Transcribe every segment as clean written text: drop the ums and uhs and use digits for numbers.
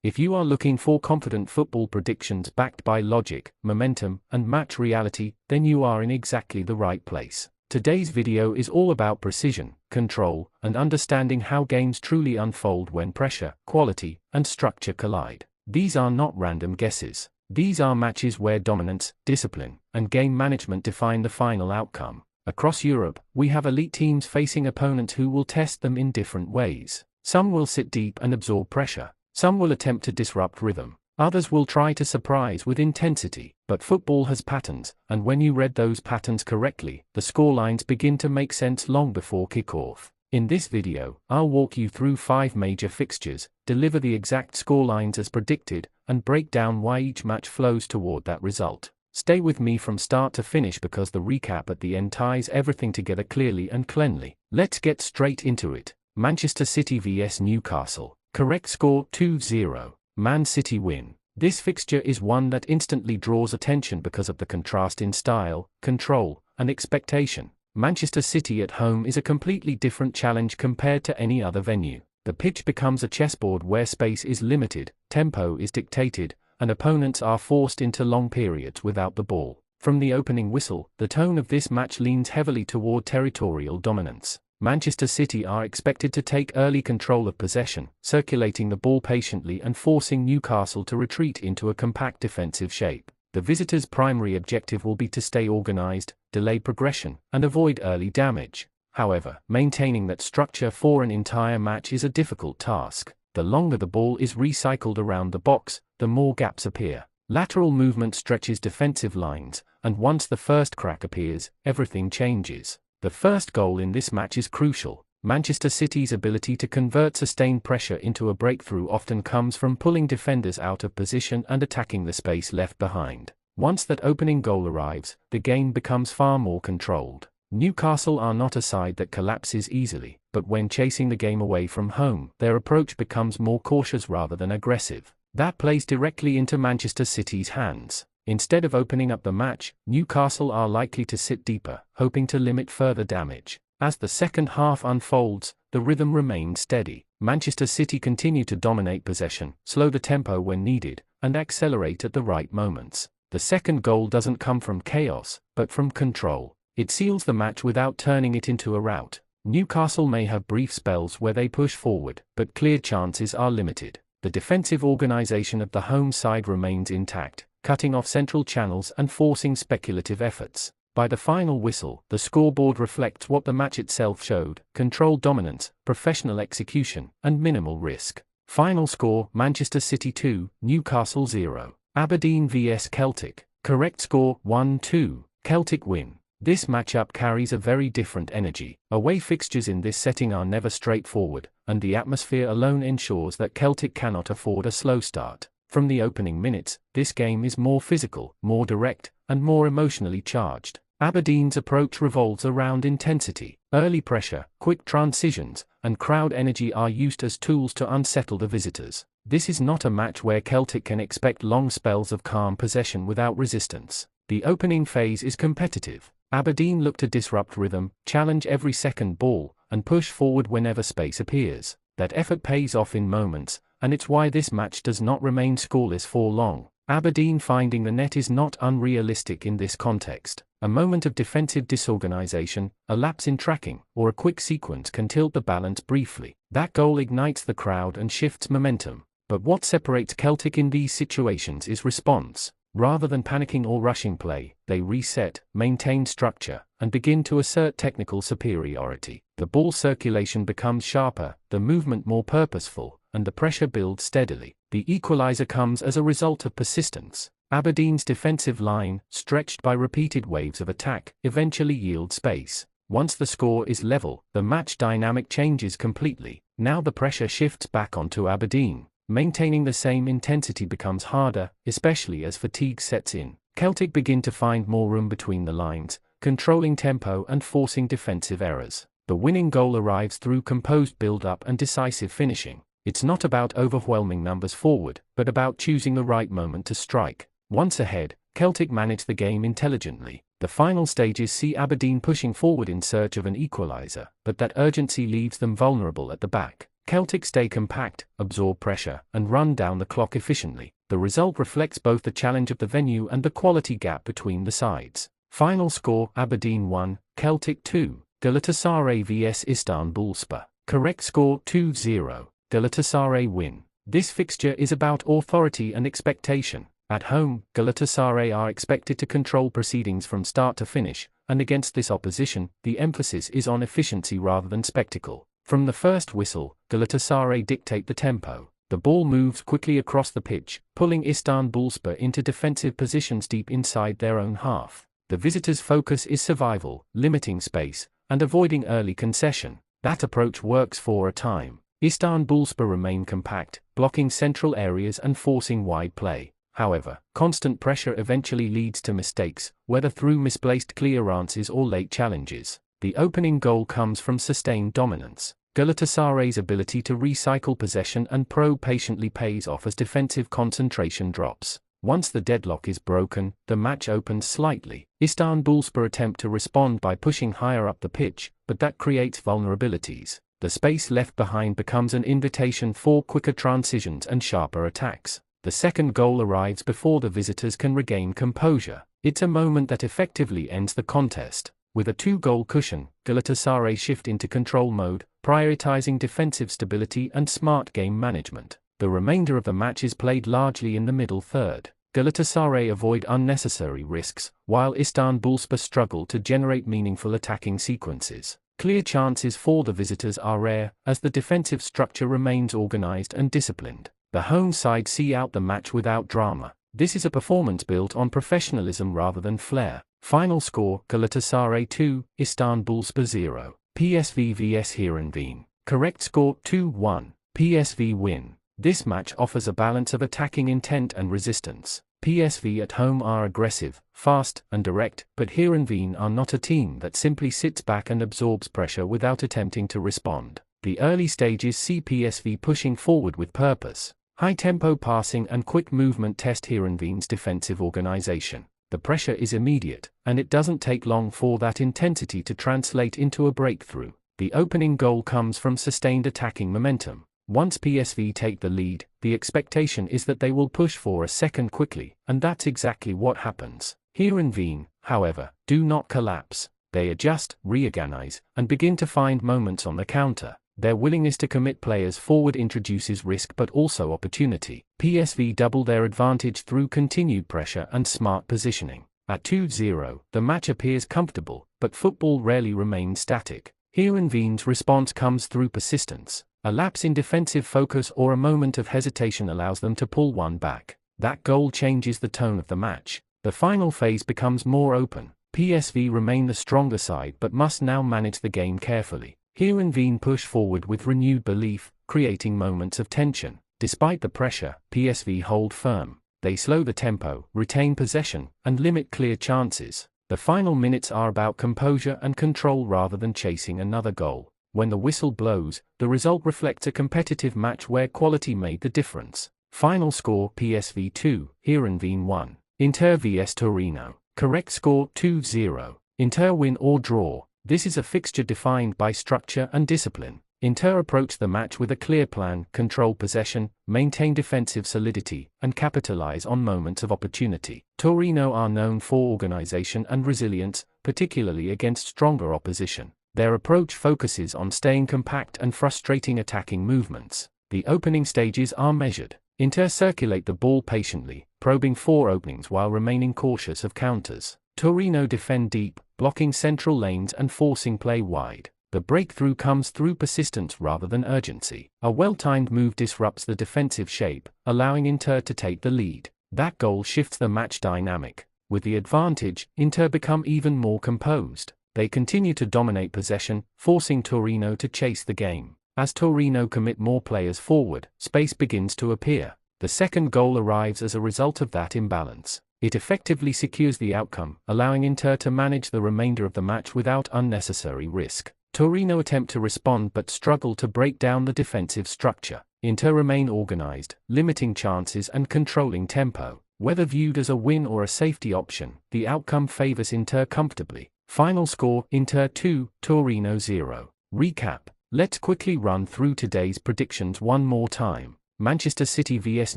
If you are looking for confident football predictions backed by logic, momentum, and match reality, then you are in exactly the right place. Today's video is all about precision, control, and understanding how games truly unfold when pressure, quality, and structure collide. These are not random guesses. These are matches where dominance, discipline, and game management define the final outcome. Across Europe, we have elite teams facing opponents who will test them in different ways. Some will sit deep and absorb pressure. Some will attempt to disrupt rhythm. Others will try to surprise with intensity. But football has patterns, and when you read those patterns correctly, the scorelines begin to make sense long before kickoff. In this video, I'll walk you through 5 major fixtures, deliver the exact scorelines as predicted, and break down why each match flows toward that result. Stay with me from start to finish because the recap at the end ties everything together clearly and cleanly. Let's get straight into it. Manchester City vs Newcastle. Correct score 2-0. Man City win. This fixture is one that instantly draws attention because of the contrast in style, control, and expectation. Manchester City at home is a completely different challenge compared to any other venue. The pitch becomes a chessboard where space is limited, tempo is dictated, and opponents are forced into long periods without the ball. From the opening whistle, the tone of this match leans heavily toward territorial dominance. Manchester City are expected to take early control of possession, circulating the ball patiently and forcing Newcastle to retreat into a compact defensive shape. The visitors' primary objective will be to stay organized, delay progression, and avoid early damage. However, maintaining that structure for an entire match is a difficult task. The longer the ball is recycled around the box, the more gaps appear. Lateral movement stretches defensive lines, and once the first crack appears, everything changes. The first goal in this match is crucial. Manchester City's ability to convert sustained pressure into a breakthrough often comes from pulling defenders out of position and attacking the space left behind. Once that opening goal arrives, the game becomes far more controlled. Newcastle are not a side that collapses easily, but when chasing the game away from home, their approach becomes more cautious rather than aggressive. That plays directly into Manchester City's hands. Instead of opening up the match, Newcastle are likely to sit deeper, hoping to limit further damage. As the second half unfolds, the rhythm remains steady. Manchester City continue to dominate possession, slow the tempo when needed, and accelerate at the right moments. The second goal doesn't come from chaos, but from control. It seals the match without turning it into a rout. Newcastle may have brief spells where they push forward, but clear chances are limited. The defensive organization of the home side remains intact, cutting off central channels and forcing speculative efforts. By the final whistle, the scoreboard reflects what the match itself showed: controlled dominance, professional execution, and minimal risk. Final score: Manchester City 2, Newcastle 0. Aberdeen vs Celtic. Correct score 1-2. Celtic win. This matchup carries a very different energy. Away fixtures in this setting are never straightforward, and the atmosphere alone ensures that Celtic cannot afford a slow start. From the opening minutes, this game is more physical, more direct, and more emotionally charged. Aberdeen's approach revolves around intensity. Early pressure, quick transitions, and crowd energy are used as tools to unsettle the visitors. This is not a match where Celtic can expect long spells of calm possession without resistance. The opening phase is competitive. Aberdeen look to disrupt rhythm, challenge every second ball, and push forward whenever space appears. That effort pays off in moments, and it's why this match does not remain scoreless for long. Aberdeen finding the net is not unrealistic in this context. A moment of defensive disorganization, a lapse in tracking, or a quick sequence can tilt the balance briefly. That goal ignites the crowd and shifts momentum. But what separates Celtic in these situations is response. Rather than panicking or rushing play, they reset, maintain structure, and begin to assert technical superiority. The ball circulation becomes sharper, the movement more purposeful, and the pressure builds steadily. The equalizer comes as a result of persistence. Aberdeen's defensive line, stretched by repeated waves of attack, eventually yields space. Once the score is level, the match dynamic changes completely. Now the pressure shifts back onto Aberdeen. Maintaining the same intensity becomes harder, especially as fatigue sets in. Celtic begin to find more room between the lines, controlling tempo and forcing defensive errors. The winning goal arrives through composed build-up and decisive finishing. It's not about overwhelming numbers forward, but about choosing the right moment to strike. Once ahead, Celtic manage the game intelligently. The final stages see Aberdeen pushing forward in search of an equalizer, but that urgency leaves them vulnerable at the back. Celtic stay compact, absorb pressure, and run down the clock efficiently. The result reflects both the challenge of the venue and the quality gap between the sides. Final score: Aberdeen 1, Celtic 2, Galatasaray vs Istanbulspor. Correct score: 2-0, Galatasaray win. This fixture is about authority and expectation. At home, Galatasaray are expected to control proceedings from start to finish, and against this opposition, the emphasis is on efficiency rather than spectacle. From the first whistle, Galatasaray dictate the tempo. The ball moves quickly across the pitch, pulling Istanbulspor into defensive positions deep inside their own half. The visitors' focus is survival, limiting space, and avoiding early concession. That approach works for a time. Istanbulspor remain compact, blocking central areas and forcing wide play. However, constant pressure eventually leads to mistakes, whether through misplaced clearances or late challenges. The opening goal comes from sustained dominance. Galatasaray's ability to recycle possession and patiently pays off as defensive concentration drops. Once the deadlock is broken, the match opens slightly. Istanbulspor attempt to respond by pushing higher up the pitch, but that creates vulnerabilities. The space left behind becomes an invitation for quicker transitions and sharper attacks. The second goal arrives before the visitors can regain composure. It's a moment that effectively ends the contest. With a 2-goal cushion, Galatasaray shift into control mode, prioritizing defensive stability and smart game management. The remainder of the match is played largely in the middle third. Galatasaray avoid unnecessary risks, while Istanbulspor struggle to generate meaningful attacking sequences. Clear chances for the visitors are rare, as the defensive structure remains organized and disciplined. The home side see out the match without drama. This is a performance built on professionalism rather than flair. Final score: Galatasaray 2, Istanbulspor 0. PSV vs Heerenveen. Correct score: 2-1. PSV win. This match offers a balance of attacking intent and resistance. PSV at home are aggressive, fast, and direct, but Heerenveen are not a team that simply sits back and absorbs pressure without attempting to respond. The early stages see PSV pushing forward with purpose. High-tempo passing and quick movement test Heerenveen's defensive organization. The pressure is immediate, and it doesn't take long for that intensity to translate into a breakthrough. The opening goal comes from sustained attacking momentum. Once PSV take the lead, the expectation is that they will push for a second quickly, and that's exactly what happens. Heerenveen, however, do not collapse. They adjust, reorganize, and begin to find moments on the counter. Their willingness to commit players forward introduces risk but also opportunity. PSV double their advantage through continued pressure and smart positioning. At 2-0, the match appears comfortable, but football rarely remains static. Heerenveen's response comes through persistence. A lapse in defensive focus or a moment of hesitation allows them to pull one back. That goal changes the tone of the match. The final phase becomes more open. PSV remain the stronger side but must now manage the game carefully. Heerenveen push forward with renewed belief, creating moments of tension. Despite the pressure, PSV hold firm. They slow the tempo, retain possession, and limit clear chances. The final minutes are about composure and control rather than chasing another goal. When the whistle blows, the result reflects a competitive match where quality made the difference. Final score: PSV 2, Heerenveen 1. Inter vs Torino. Correct score: 2-0. Inter win or draw. This is a fixture defined by structure and discipline. Inter approach the match with a clear plan, control possession, maintain defensive solidity, and capitalize on moments of opportunity. Torino are known for organization and resilience, particularly against stronger opposition. Their approach focuses on staying compact and frustrating attacking movements. The opening stages are measured. Inter circulate the ball patiently, probing for openings while remaining cautious of counters. Torino defend deep, blocking central lanes and forcing play wide. The breakthrough comes through persistence rather than urgency. A well-timed move disrupts the defensive shape, allowing Inter to take the lead. That goal shifts the match dynamic. With the advantage, Inter become even more composed. They continue to dominate possession, forcing Torino to chase the game. As Torino commit more players forward, space begins to appear. The second goal arrives as a result of that imbalance. It effectively secures the outcome, allowing Inter to manage the remainder of the match without unnecessary risk. Torino attempt to respond but struggle to break down the defensive structure. Inter remain organized, limiting chances and controlling tempo. Whether viewed as a win or a safety option, the outcome favors Inter comfortably. Final score: Inter 2, Torino 0. Recap: Let's quickly run through today's predictions one more time. Manchester City vs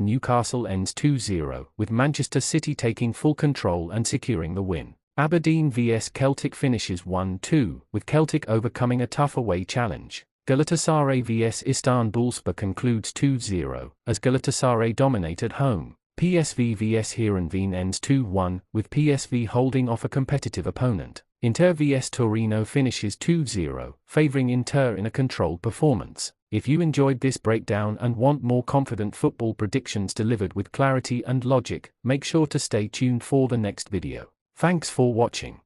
Newcastle ends 2-0, with Manchester City taking full control and securing the win. Aberdeen vs Celtic finishes 1-2, with Celtic overcoming a tough away challenge. Galatasaray vs Istanbulspor concludes 2-0, as Galatasaray dominate at home. PSV vs Heerenveen ends 2-1, with PSV holding off a competitive opponent. Inter vs Torino finishes 2-0, favouring Inter in a controlled performance. If you enjoyed this breakdown and want more confident football predictions delivered with clarity and logic, make sure to stay tuned for the next video. Thanks for watching.